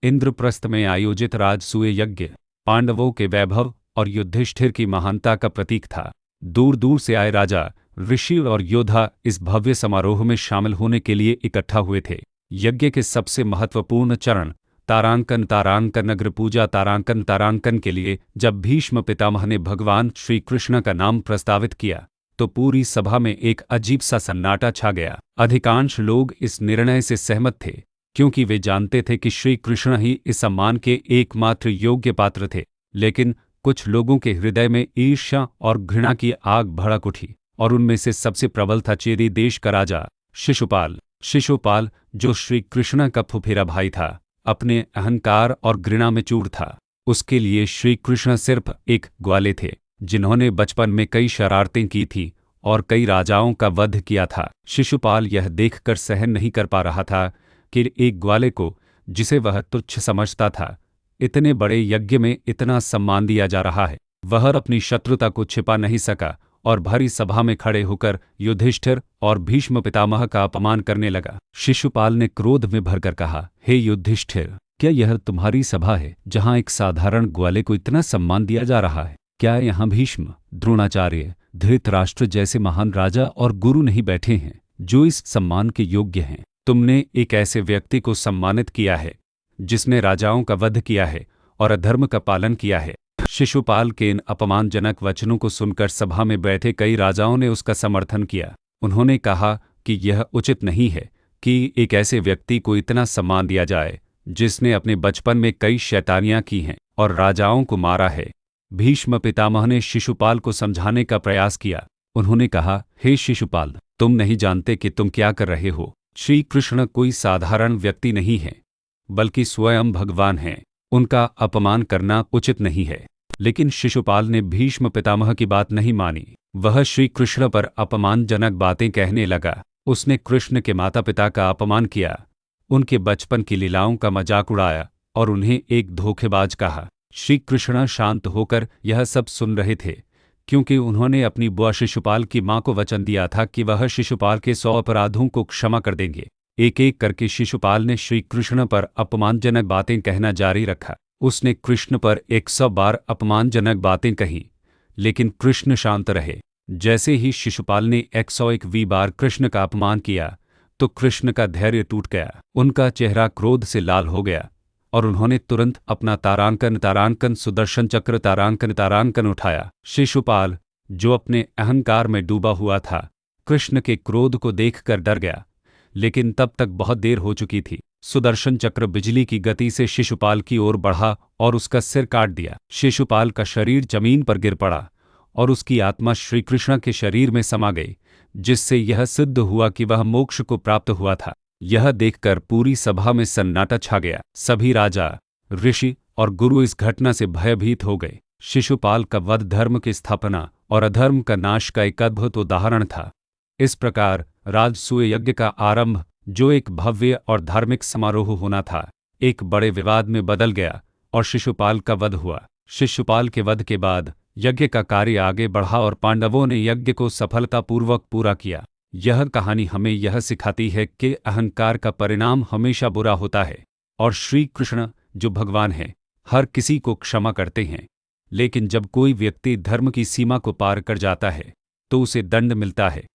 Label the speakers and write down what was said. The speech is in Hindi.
Speaker 1: इंद्रप्रस्थ में आयोजित राजसूय यज्ञ पांडवों के वैभव और युधिष्ठिर की महानता का प्रतीक था। दूर दूर से आए राजा, ऋषि और योद्धा इस भव्य समारोह में शामिल होने के लिए इकट्ठा हुए थे। यज्ञ के सबसे महत्वपूर्ण चरण तारांकन अग्र पूजा तारांकन के लिए जब भीष्म पितामह ने भगवान श्री कृष्ण का नाम प्रस्तावित किया तो पूरी सभा में एक अजीब सा सन्नाटा छा गया। अधिकांश लोग इस निर्णय से सहमत थे क्योंकि वे जानते थे कि श्री कृष्ण ही इस सम्मान के एकमात्र योग्य पात्र थे। लेकिन कुछ लोगों के हृदय में ईर्ष्या और घृणा की आग भड़क उठी और उनमें से सबसे प्रबल था चेदी देश का राजा शिशुपाल, जो श्री कृष्ण का फुफेरा भाई था, अपने अहंकार और घृणा में चूर था। उसके लिए श्री कृष्ण सिर्फ एक ग्वाले थे जिन्होंने बचपन में कई शरारतें की थी और कई राजाओं का वध किया था। शिशुपाल यह देखकर सहन नहीं कर पा रहा था कि एक ग्वाले को, जिसे वह तुच्छ समझता था, इतने बड़े यज्ञ में इतना सम्मान दिया जा रहा है। वह अपनी शत्रुता को छिपा नहीं सका और भरी सभा में खड़े होकर युधिष्ठिर और भीष्म पितामह का अपमान करने लगा। शिशुपाल ने क्रोध में भरकर कहा, हे युधिष्ठिर, क्या यह तुम्हारी सभा है जहां एक साधारण ग्वाले को इतना सम्मान दिया जा रहा है? क्या यहाँ भीष्म, द्रोणाचार्य, धृतराष्ट्र जैसे महान राजा और गुरु नहीं बैठे हैं जो इस सम्मान के योग्य हैं? तुमने एक ऐसे व्यक्ति को सम्मानित किया है जिसने राजाओं का वध किया है और अधर्म का पालन किया है। शिशुपाल के इन अपमानजनक वचनों को सुनकर सभा में बैठे कई राजाओं ने उसका समर्थन किया। उन्होंने कहा कि यह उचित नहीं है कि एक ऐसे व्यक्ति को इतना सम्मान दिया जाए जिसने अपने बचपन में कई शैतानियां की हैं और राजाओं को मारा है। भीष्म पितामह ने शिशुपाल को समझाने का प्रयास किया। उन्होंने कहा, हे शिशुपाल, तुम नहीं जानते कि तुम क्या कर रहे हो। श्री कृष्ण कोई साधारण व्यक्ति नहीं है बल्कि स्वयं भगवान हैं। उनका अपमान करना उचित नहीं है। लेकिन शिशुपाल ने भीष्म पितामह की बात नहीं मानी। वह श्री कृष्ण पर अपमानजनक बातें कहने लगा। उसने कृष्ण के माता पिता का अपमान किया, उनके बचपन की लीलाओं का मजाक उड़ाया और उन्हें एक धोखेबाज कहा। श्री कृष्ण शांत होकर यह सब सुन रहे थे क्योंकि उन्होंने अपनी बुआ शिशुपाल की मां को वचन दिया था कि वह शिशुपाल के 100 अपराधों को क्षमा कर देंगे। एक एक करके शिशुपाल ने श्री कृष्ण पर अपमानजनक बातें कहना जारी रखा। उसने कृष्ण पर 100 बार अपमानजनक बातें कहीं, लेकिन कृष्ण शांत रहे। जैसे ही शिशुपाल ने 101वीं बार कृष्ण का अपमान किया तो कृष्ण का धैर्य टूट गया। उनका चेहरा क्रोध से लाल हो गया और उन्होंने तुरंत अपना तारांकन सुदर्शन चक्र तारांकन उठाया। शिशुपाल, जो अपने अहंकार में डूबा हुआ था, कृष्ण के क्रोध को देखकर डर गया, लेकिन तब तक बहुत देर हो चुकी थी। सुदर्शन चक्र बिजली की गति से शिशुपाल की ओर बढ़ा और उसका सिर काट दिया। शिशुपाल का शरीर जमीन पर गिर पड़ा और उसकी आत्मा श्री कृष्ण के शरीर में समा गई, जिससे यह सिद्ध हुआ कि वह मोक्ष को प्राप्त हुआ था। यह देखकर पूरी सभा में सन्नाटा छा गया। सभी राजा, ऋषि और गुरु इस घटना से भयभीत हो गए। शिशुपाल का वध धर्म की स्थापना और अधर्म का नाश का एक अद्भुत उदाहरण था। इस प्रकार राजसूय यज्ञ का आरंभ, जो एक भव्य और धार्मिक समारोह होना था, एक बड़े विवाद में बदल गया और शिशुपाल का वध हुआ। शिशुपाल के वध के बाद यज्ञ का कार्य आगे बढ़ा और पांडवों ने यज्ञ को सफलतापूर्वक पूरा किया। यह कहानी हमें यह सिखाती है कि अहंकार का परिणाम हमेशा बुरा होता है और श्री कृष्ण, जो भगवान हैं, हर किसी को क्षमा करते हैं। लेकिन जब कोई व्यक्ति धर्म की सीमा को पार कर जाता है तो उसे दंड मिलता है।